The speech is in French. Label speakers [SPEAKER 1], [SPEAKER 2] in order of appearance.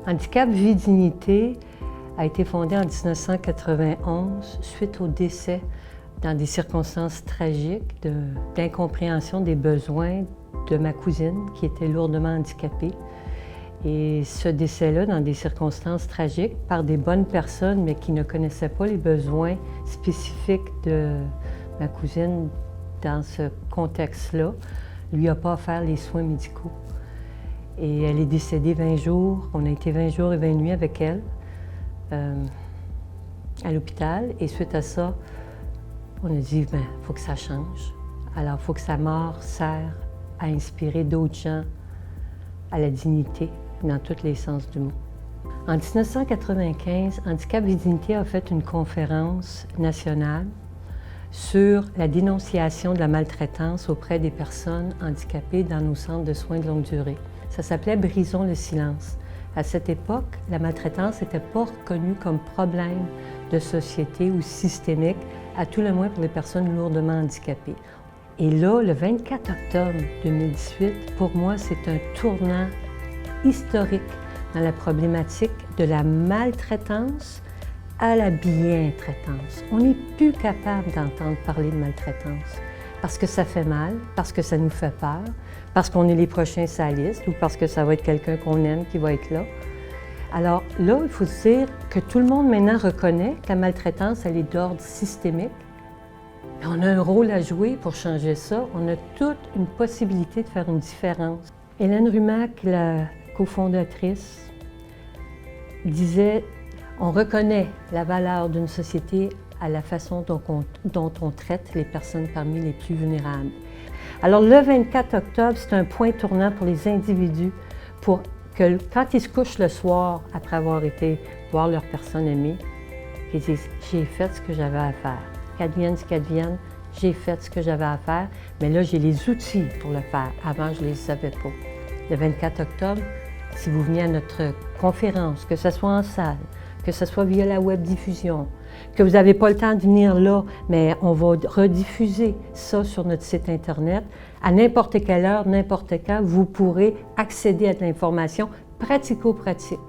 [SPEAKER 1] Handicap Vie Dignité a été fondé en 1991 suite au décès dans des circonstances tragiques d'incompréhension des besoins de ma cousine qui était lourdement handicapée. Et ce décès-là, dans des circonstances tragiques, par des bonnes personnes, mais qui ne connaissaient pas les besoins spécifiques de ma cousine dans ce contexte-là, lui a pas offert les soins médicaux. Et elle est décédée 20 jours. On a été 20 jours et 20 nuits avec elle à l'hôpital. Et suite à ça, on a dit, il faut que ça change. Alors, il faut que sa mort serve à inspirer d'autres gens à la dignité, dans tous les sens du mot. En 1995, Handicap Vie Dignité a fait une conférence nationale sur la dénonciation de la maltraitance auprès des personnes handicapées dans nos centres de soins de longue durée. Ça s'appelait « Brisons le silence ». À cette époque, la maltraitance n'était pas reconnue comme problème de société ou systémique, à tout le moins pour les personnes lourdement handicapées. Et là, le 24 octobre 2018, pour moi, c'est un tournant historique dans la problématique de la maltraitance à la bientraitance. On n'est plus capable d'entendre parler de maltraitance parce que ça fait mal, parce que ça nous fait peur, parce qu'on est les prochains salistes ou parce que ça va être quelqu'un qu'on aime qui va être là. Alors là, il faut se dire que tout le monde maintenant reconnaît que la maltraitance, elle est d'ordre systémique. Et on a un rôle à jouer pour changer ça. On a toute une possibilité de faire une différence. Hélène Rumack, la cofondatrice, disait « On reconnaît la valeur d'une société à la façon dont on traite les personnes parmi les plus vulnérables. » Alors le 24 octobre, c'est un point tournant pour les individus pour que quand ils se couchent le soir, après avoir été voir leur personne aimée, ils disent « J'ai fait ce que j'avais à faire. Qu'advienne ce qu'advienne, j'ai fait ce que j'avais à faire, mais là j'ai les outils pour le faire. Avant, je ne les savais pas. » Le 24 octobre, si vous venez à notre conférence, que ce soit en salle, que ce soit via la web diffusion, que vous n'avez pas le temps de venir là, mais on va rediffuser ça sur notre site Internet. À n'importe quelle heure, n'importe quand, vous pourrez accéder à de l'information pratico-pratique.